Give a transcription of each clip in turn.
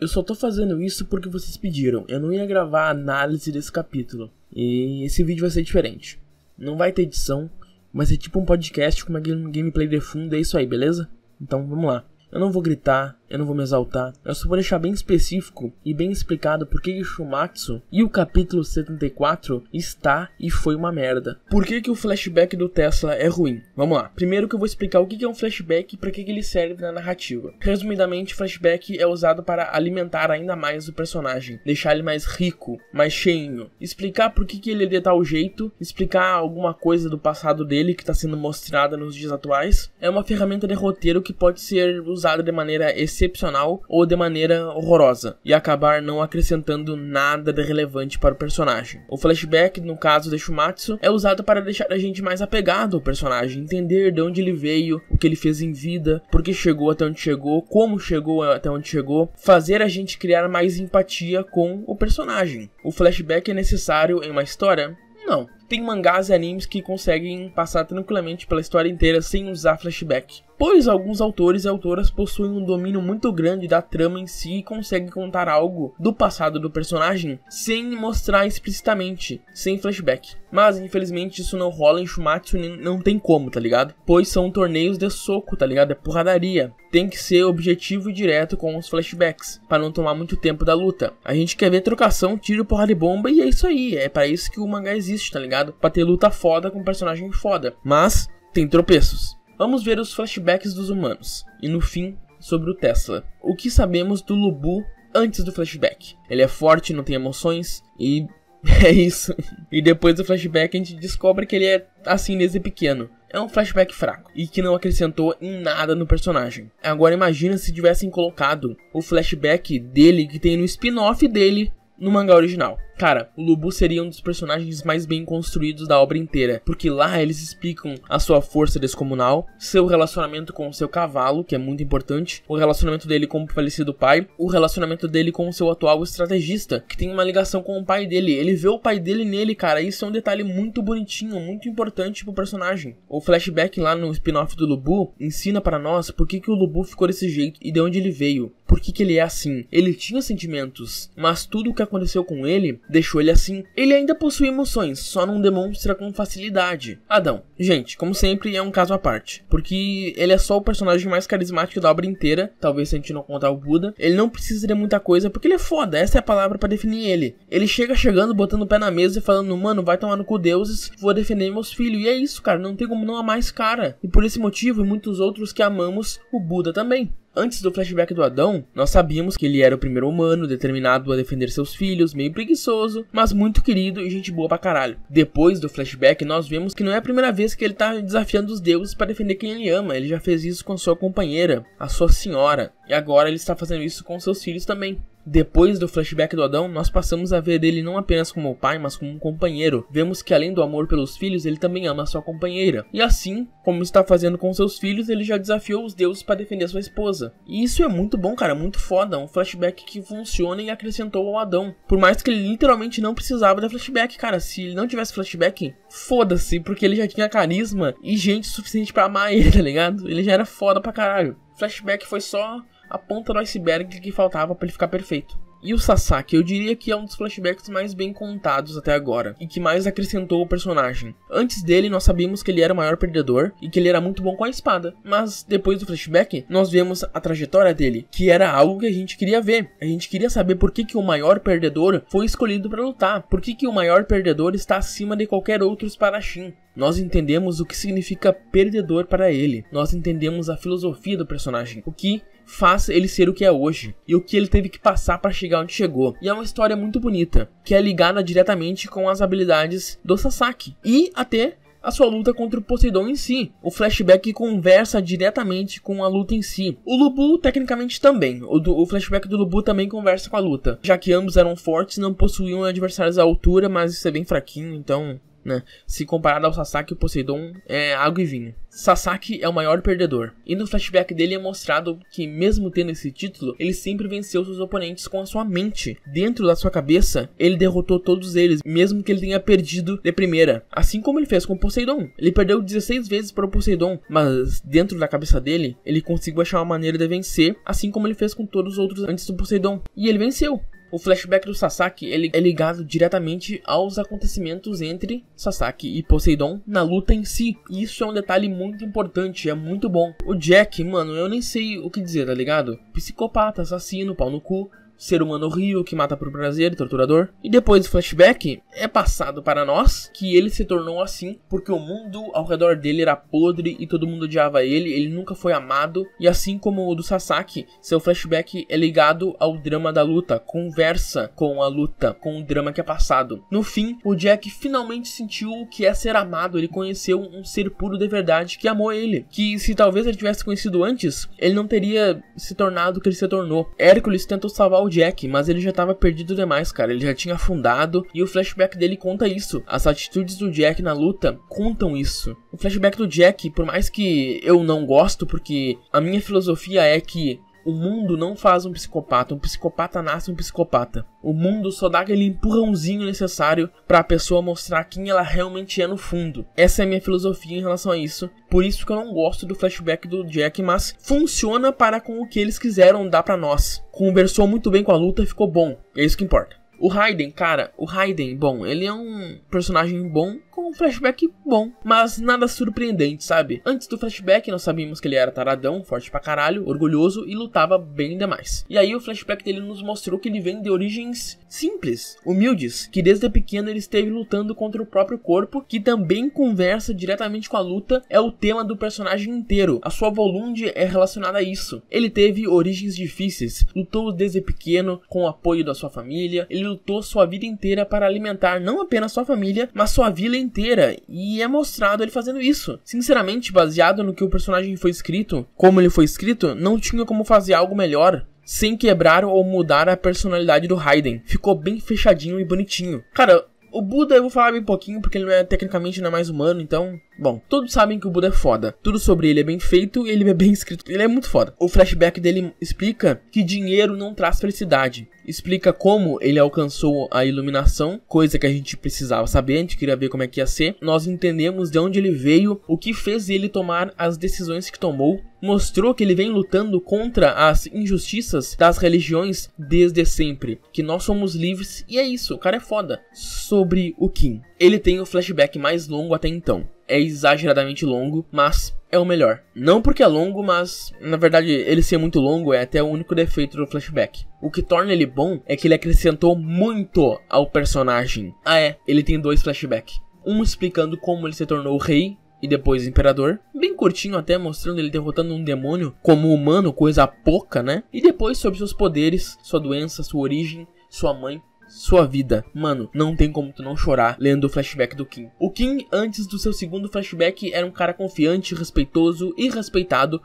Eu só tô fazendo isso porque vocês pediram. Eu não ia gravar a análise desse capítulo. E esse vídeo vai ser diferente. Não vai ter edição. Vai ser tipo um podcast com uma gameplay de fundo. É isso aí, beleza? Então vamos lá. Eu não vou gritar, eu não vou me exaltar, eu só vou deixar bem específico e bem explicado por que Shumatsu e o capítulo 74 está e foi uma merda. Por que o flashback do Tesla é ruim? Vamos lá. Primeiro que eu vou explicar o que é um flashback e para que ele serve na narrativa. Resumidamente, flashback é usado para alimentar ainda mais o personagem, deixar ele mais rico, mais cheinho, explicar por que ele é de tal jeito, explicar alguma coisa do passado dele que está sendo mostrada nos dias atuais. É uma ferramenta de roteiro que pode ser usada de maneira excepcional ou de maneira horrorosa e acabar não acrescentando nada de relevante para o personagem. O flashback, no caso de Shumatsu, é usado para deixar a gente mais apegado ao personagem, entender de onde ele veio, o que ele fez em vida, por que chegou até onde chegou, como chegou até onde chegou, fazer a gente criar mais empatia com o personagem. O flashback é necessário em uma história? Não. Tem mangás e animes que conseguem passar tranquilamente pela história inteira sem usar flashback, pois alguns autores e autoras possuem um domínio muito grande da trama em si e conseguem contar algo do passado do personagem sem mostrar explicitamente, sem flashback. Mas infelizmente isso não rola em Shumatsu, não tem como, tá ligado? Pois são torneios de soco, tá ligado? É porradaria. Tem que ser objetivo e direto com os flashbacks, para não tomar muito tempo da luta. A gente quer ver trocação, tiro, porrada e bomba e é isso aí. É para isso que o mangá existe, tá ligado? Pra ter luta foda com personagem foda. Mas tem tropeços. Vamos ver os flashbacks dos humanos. E no fim, sobre o Tesla. O que sabemos do Lubu antes do flashback? Ele é forte, não tem emoções e é isso. E depois do flashback a gente descobre que ele é assim desde pequeno. É um flashback fraco e que não acrescentou em nada no personagem. Agora imagina se tivessem colocado o flashback dele que tem no spin-off dele no mangá original. Cara, o Lubu seria um dos personagens mais bem construídos da obra inteira, porque lá eles explicam a sua força descomunal, seu relacionamento com o seu cavalo, que é muito importante, o relacionamento dele com o falecido pai, o relacionamento dele com o seu atual estrategista, que tem uma ligação com o pai dele. Ele vê o pai dele nele, cara, isso é um detalhe muito bonitinho, muito importante pro personagem. O flashback lá no spin-off do Lubu ensina para nós por que o Lubu ficou desse jeito e de onde ele veio. Por que ele é assim? Ele tinha sentimentos, mas tudo o que aconteceu com ele deixou ele assim. Ele ainda possui emoções, só não demonstra com facilidade. Adão, gente, como sempre é um caso à parte, porque ele é só o personagem mais carismático da obra inteira, talvez se a gente não contar o Buda. Ele não precisa de muita coisa, porque ele é foda, essa é a palavra pra definir ele. Ele chega chegando, botando o pé na mesa e falando, mano, vai tomar no cu deuses, vou defender meus filhos. E é isso, cara, não tem como não amar esse cara. E por esse motivo e muitos outros que amamos o Buda também. Antes do flashback do Adão, nós sabíamos que ele era o primeiro humano determinado a defender seus filhos, meio preguiçoso, mas muito querido e gente boa pra caralho. Depois do flashback, nós vemos que não é a primeira vez que ele tá desafiando os deuses para defender quem ele ama. Ele já fez isso com sua companheira, a sua senhora, e agora ele está fazendo isso com seus filhos também. Depois do flashback do Adão, nós passamos a ver ele não apenas como o pai, mas como um companheiro. Vemos que além do amor pelos filhos, ele também ama a sua companheira. E assim, como está fazendo com seus filhos, ele já desafiou os deuses para defender sua esposa. E isso é muito bom, cara, muito foda. Um flashback que funciona e acrescentou ao Adão. Por mais que ele literalmente não precisava de flashback, cara. Se ele não tivesse flashback, foda-se, porque ele já tinha carisma e gente suficiente pra amar ele, tá ligado? Ele já era foda pra caralho. Flashback foi só a ponta do iceberg que faltava para ele ficar perfeito. E o Sasaki, eu diria que é um dos flashbacks mais bem contados até agora, e que mais acrescentou o personagem. Antes dele, nós sabíamos que ele era o maior perdedor, e que ele era muito bom com a espada. Mas, depois do flashback, nós vemos a trajetória dele, que era algo que a gente queria ver. A gente queria saber por que o maior perdedor foi escolhido para lutar. Por que o maior perdedor está acima de qualquer outro espadachim. Nós entendemos o que significa perdedor para ele. Nós entendemos a filosofia do personagem, o que faz ele ser o que é hoje e o que ele teve que passar para chegar onde chegou. E é uma história muito bonita, que é ligada diretamente com as habilidades do Sasaki e até a sua luta contra o Poseidon em si. O flashback conversa diretamente com a luta em si. O Lubu tecnicamente também. O flashback do Lubu também conversa com a luta, já que ambos eram fortes e não possuíam adversários à altura, mas isso é bem fraquinho, então né? Se comparado ao Sasaki, o Poseidon é água e vinho. Sasaki é o maior perdedor, e no flashback dele é mostrado que, mesmo tendo esse título, ele sempre venceu seus oponentes com a sua mente. Dentro da sua cabeça, ele derrotou todos eles, mesmo que ele tenha perdido de primeira. Assim como ele fez com o Poseidon. Ele perdeu 16 vezes para o Poseidon, mas dentro da cabeça dele, ele conseguiu achar uma maneira de vencer, assim como ele fez com todos os outros antes do Poseidon. E ele venceu. O flashback do Sasaki ele é ligado diretamente aos acontecimentos entre Sasaki e Poseidon na luta em si. E isso é um detalhe muito importante, é muito bom. O Jack, mano, eu nem sei o que dizer, tá ligado? Psicopata, assassino, pau no cu. Ser humano horrível que mata por prazer, torturador. E depois do flashback, é passado para nós que ele se tornou assim porque o mundo ao redor dele era podre e todo mundo odiava ele, ele nunca foi amado. E assim como o do Sasaki, seu flashback é ligado ao drama da luta, conversa com a luta, com o drama que é passado. No fim, o Jack finalmente sentiu o que é ser amado, ele conheceu um ser puro de verdade que amou ele. Que se talvez ele tivesse conhecido antes, ele não teria se tornado o que ele se tornou. Hércules tentou salvar o Jack, mas ele já estava perdido demais, cara. Ele já tinha afundado e o flashback dele conta isso. As atitudes do Jack na luta contam isso. O flashback do Jack, por mais que eu não gosto, porque a minha filosofia é que o mundo não faz um psicopata nasce um psicopata. O mundo só dá aquele empurrãozinho necessário pra pessoa mostrar quem ela realmente é no fundo. Essa é a minha filosofia em relação a isso. Por isso que eu não gosto do flashback do Jack, mas funciona para com o que eles quiseram dar pra nós. Conversou muito bem com a luta e ficou bom. É isso que importa. O Raiden, cara, bom, ele é um personagem bom com um flashback bom, mas nada surpreendente, sabe? Antes do flashback nós sabíamos que ele era taradão, forte pra caralho, orgulhoso e lutava bem demais. E aí o flashback dele nos mostrou que ele vem de origens simples, humildes, que desde pequeno ele esteve lutando contra o próprio corpo, que também conversa diretamente com a luta, é o tema do personagem inteiro. A sua Volund é relacionada a isso. Ele teve origens difíceis, lutou desde pequeno com o apoio da sua família, ele lutou sua vida inteira para alimentar não apenas sua família, mas sua vila inteira, e é mostrado ele fazendo isso. Sinceramente, baseado no que o personagem foi escrito, como ele foi escrito, não tinha como fazer algo melhor sem quebrar ou mudar a personalidade do Raiden. Ficou bem fechadinho e bonitinho. Cara, o Buda eu vou falar bem pouquinho porque ele tecnicamente não é mais humano, então... Bom, todos sabem que o Buda é foda. Tudo sobre ele é bem feito e ele é bem escrito. Ele é muito foda. O flashback dele explica que dinheiro não traz felicidade. Explica como ele alcançou a iluminação, coisa que a gente precisava saber, a gente queria ver como é que ia ser. Nós entendemos de onde ele veio, o que fez ele tomar as decisões que tomou. Mostrou que ele vem lutando contra as injustiças das religiões desde sempre. Que nós somos livres e é isso, o cara é foda. Sobre o Kim. Ele tem o flashback mais longo até então. É exageradamente longo, mas é o melhor. Não porque é longo, mas na verdade ele ser muito longo é até o único defeito do flashback. O que torna ele bom é que ele acrescentou muito ao personagem. Ele tem 2 flashbacks. Um explicando como ele se tornou rei e depois imperador, bem curtinho até, mostrando ele derrotando um demônio como humano, coisa pouca, né? E depois sobre seus poderes, sua doença, sua origem, sua mãe, sua vida. Mano, não tem como tu não chorar lendo o flashback do Kim. O Kim, antes do seu segundo flashback, era um cara confiante, respeitoso e respeitado,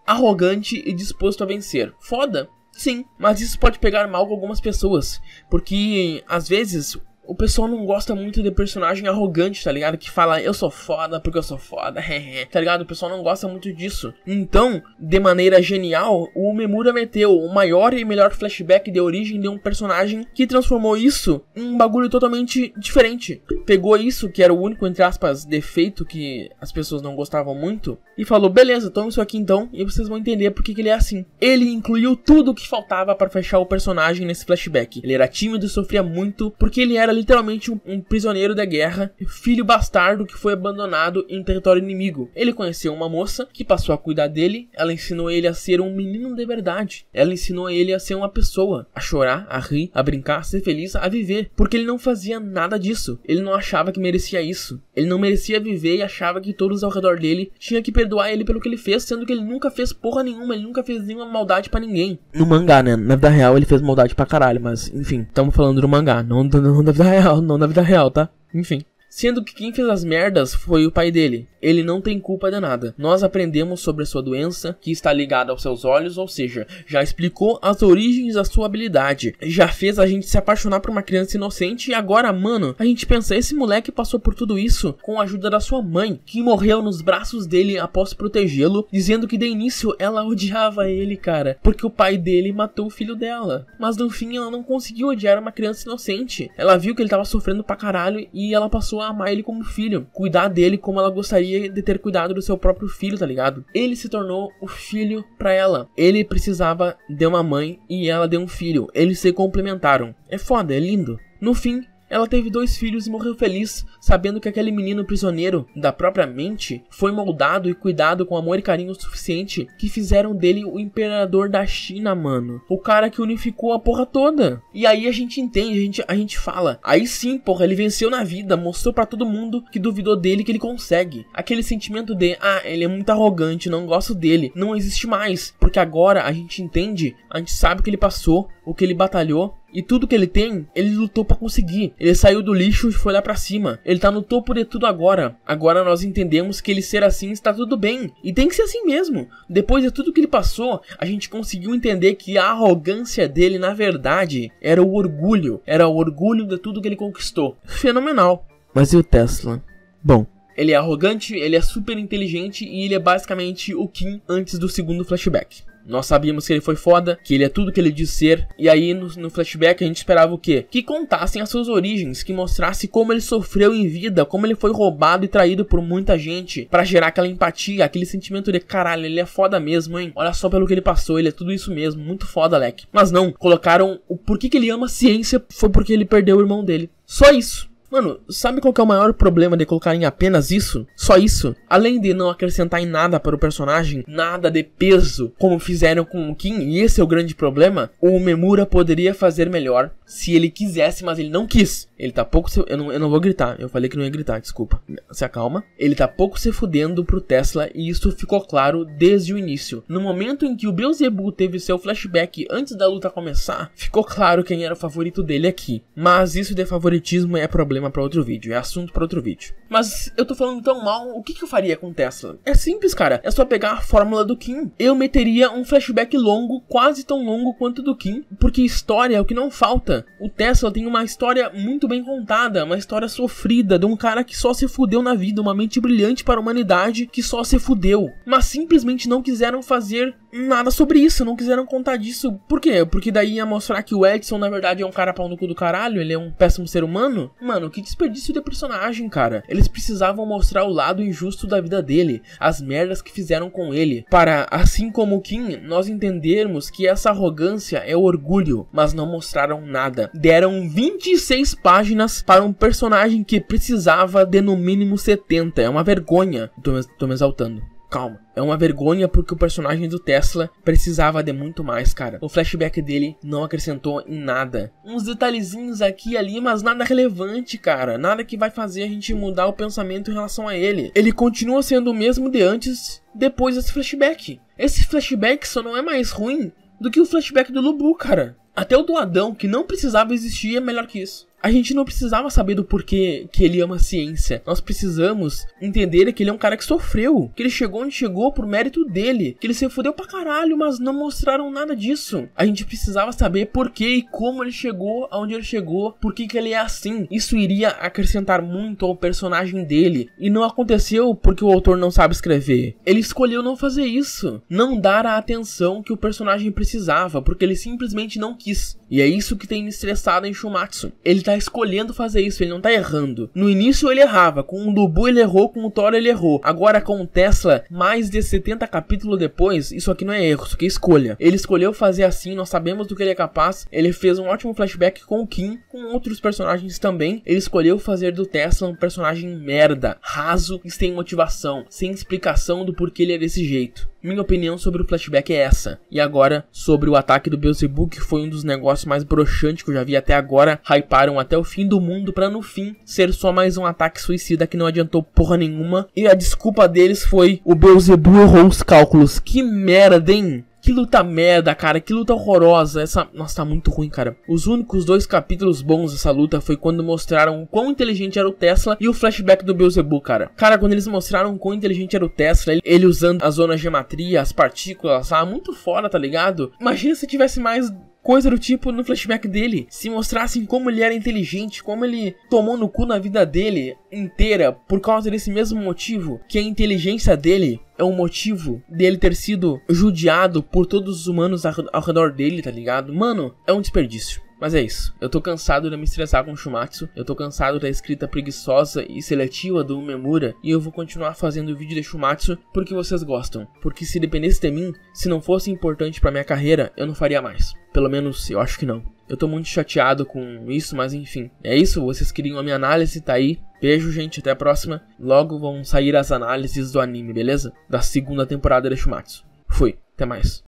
arrogante e disposto a vencer. Foda? Sim, mas isso pode pegar mal com algumas pessoas, porque às vezes o pessoal não gosta muito de personagem arrogante, tá ligado? Que fala, eu sou foda porque eu sou foda, tá ligado? O pessoal não gosta muito disso. Então, de maneira genial, o Uemura meteu o maior e melhor flashback de origem de um personagem que transformou isso em um bagulho totalmente diferente. Pegou isso, que era o único, entre aspas, defeito que as pessoas não gostavam muito, e falou, beleza, toma isso aqui então, e vocês vão entender por que ele é assim. Ele incluiu tudo o que faltava para fechar o personagem nesse flashback. Ele era tímido e sofria muito, porque ele era literalmente um prisioneiro da guerra, filho bastardo que foi abandonado em território inimigo. Ele conheceu uma moça que passou a cuidar dele, ela ensinou ele a ser um menino de verdade. Ela ensinou ele a ser uma pessoa, a chorar, a rir, a brincar, a ser feliz, a viver. Porque ele não fazia nada disso. Ele não achava que merecia isso. Ele não merecia viver e achava que todos ao redor dele tinham que perdoar ele pelo que ele fez, sendo que ele nunca fez porra nenhuma, ele nunca fez nenhuma maldade pra ninguém. No mangá, né? Na vida real ele fez maldade pra caralho, mas enfim, estamos falando do mangá, não da vida real, tá? Enfim. sendo que quem fez as merdas foi o pai dele. Ele não tem culpa de nada. Nós aprendemos sobre a sua doença, que está ligada aos seus olhos, ou seja, já explicou as origens da sua habilidade, já fez a gente se apaixonar por uma criança inocente, e agora, mano, a gente pensa, esse moleque passou por tudo isso com a ajuda da sua mãe, que morreu nos braços dele após protegê-lo, dizendo que de início ela odiava ele, cara, porque o pai dele matou o filho dela. Mas no fim ela não conseguiu odiar uma criança inocente. Ela viu que ele tava sofrendo pra caralho e ela passou a amar ele como filho, cuidar dele como ela gostaria de ter cuidado do seu próprio filho, tá ligado? Ele se tornou o filho pra ela. Ele precisava de uma mãe e ela de um filho. Eles se complementaram. É foda, é lindo. No fim, ela teve 2 filhos e morreu feliz, sabendo que aquele menino prisioneiro da própria mente foi moldado e cuidado com amor e carinho suficiente que fizeram dele o imperador da China, mano. O cara que unificou a porra toda. E aí a gente entende, a gente fala. Aí sim, porra, ele venceu na vida, mostrou pra todo mundo que duvidou dele que ele consegue. Aquele sentimento de, ele é muito arrogante, não gosto dele, não existe mais. Porque agora a gente entende, a gente sabe o que ele passou, o que ele batalhou. E tudo que ele tem, ele lutou pra conseguir. Ele saiu do lixo e foi lá pra cima. Ele tá no topo de tudo agora. Agora nós entendemos que ele ser assim está tudo bem. E tem que ser assim mesmo. Depois de tudo que ele passou, a gente conseguiu entender que a arrogância dele, na verdade, era o orgulho. Era o orgulho de tudo que ele conquistou. Fenomenal. Mas e o Tesla? Bom, ele é arrogante, ele é super inteligente e ele é basicamente o Kim antes do segundo flashback. Nós sabíamos que ele foi foda, que ele é tudo que ele diz ser. E aí no flashback a gente esperava o quê? Que contassem as suas origens, que mostrasse como ele sofreu em vida, como ele foi roubado e traído por muita gente, pra gerar aquela empatia, aquele sentimento de caralho, ele é foda mesmo, hein? Olha só pelo que ele passou, ele é tudo isso mesmo, muito foda, Leque. Mas não, colocaram o porquê que ele ama ciência, foi porque ele perdeu o irmão dele. Só isso. Mano, sabe qual que é o maior problema de colocar em apenas isso? Só isso. Além de não acrescentar em nada para o personagem, nada de peso, como fizeram com o Kim, e esse é o grande problema, o Memura poderia fazer melhor se ele quisesse, mas ele não quis. Ele tá pouco se... eu não vou gritar, eu falei que não ia gritar, desculpa. Se acalma. Ele tá pouco se fudendo pro Tesla e isso ficou claro desde o início. No momento em que o Beelzebub teve seu flashback antes da luta começar, ficou claro quem era o favorito dele aqui. Mas isso de favoritismo é problema pra outro vídeo, é assunto pra outro vídeo. Mas eu tô falando tão mal, o que eu faria com o Tesla? É simples, cara, é só pegar a fórmula do Kim. Eu meteria um flashback longo, quase tão longo quanto o do Kim, porque história é o que não falta. O Tesla tem uma história muito bem contada, uma história sofrida de um cara que só se fudeu na vida, uma mente brilhante para a humanidade que só se fudeu. Mas simplesmente não quiseram fazer nada sobre isso, não quiseram contar disso. Por quê? Porque daí ia mostrar que o Edson na verdade é um cara pau no cu do caralho, ele é um péssimo ser humano? Mano, que desperdício de personagem, cara. Eles precisavam mostrar o lado injusto da vida dele, as merdas que fizeram com ele, para, assim como o Kim, nós entendermos que essa arrogância é orgulho, mas não mostraram nada. Deram 26 páginas para um personagem que precisava de no mínimo 70, é uma vergonha. Tô me exaltando. Calma. É uma vergonha porque o personagem do Tesla precisava de muito mais, cara. O flashback dele não acrescentou em nada. Uns detalhezinhos aqui e ali, mas nada relevante, cara. Nada que vai fazer a gente mudar o pensamento em relação a ele. Ele continua sendo o mesmo de antes, depois desse flashback. Esse flashback só não é mais ruim do que o flashback do Lubu, cara. Até o do Adão, que não precisava existir, é melhor que isso. A gente não precisava saber do porquê que ele ama a ciência. Nós precisamos entender que ele é um cara que sofreu. Que ele chegou onde chegou por mérito dele. Que ele se fudeu pra caralho, mas não mostraram nada disso. A gente precisava saber porquê e como ele chegou aonde ele chegou. Por que ele é assim. Isso iria acrescentar muito ao personagem dele. E não aconteceu porque o autor não sabe escrever. Ele escolheu não fazer isso. Não dar a atenção que o personagem precisava. Porque ele simplesmente não quis. E é isso que tem me estressado em Shumatsu. Ele tá escolhendo fazer isso, ele não tá errando. No início ele errava, com o Lubu ele errou, com o Thor ele errou. Agora com o Tesla, mais de 70 capítulos depois, isso aqui não é erro, isso aqui é escolha. Ele escolheu fazer assim, nós sabemos do que ele é capaz. Ele fez um ótimo flashback com o Kim, com outros personagens também. Ele escolheu fazer do Tesla um personagem merda, raso e sem motivação, sem explicação do porquê ele é desse jeito. Minha opinião sobre o flashback é essa. E agora, sobre o ataque do Beelzebub, que foi um dos negócios mais broxantes que eu já vi até agora. Hyparam até o fim do mundo pra no fim ser só mais um ataque suicida que não adiantou porra nenhuma. E a desculpa deles foi: o Beelzebub errou os cálculos. Que merda, hein? Que luta merda, cara, que luta horrorosa. Nossa, tá muito ruim, cara. Os únicos 2 capítulos bons dessa luta foi quando mostraram o quão inteligente era o Tesla e o flashback do Beelzebub, cara. Cara, quando eles mostraram o quão inteligente era o Tesla, ele usando as zonas de geometria, as partículas, muito foda, tá ligado? Imagina se tivesse mais coisa do tipo no flashback dele, se mostrassem como ele era inteligente, como ele tomou no cu na vida dele inteira por causa desse mesmo motivo, que a inteligência dele é um motivo dele ter sido judiado por todos os humanos ao redor dele, tá ligado? Mano, é um desperdício. Mas é isso, eu tô cansado de me estressar com o Shumatsu, eu tô cansado da escrita preguiçosa e seletiva do Umemura, e eu vou continuar fazendo vídeo de Shumatsu porque vocês gostam. Porque se dependesse de mim, se não fosse importante pra minha carreira, eu não faria mais. Pelo menos, eu acho que não. Eu tô muito chateado com isso, mas enfim. É isso, vocês queriam a minha análise, tá aí. Beijo, gente, até a próxima. Logo vão sair as análises do anime, beleza? Da segunda temporada de Shumatsu. Fui, até mais.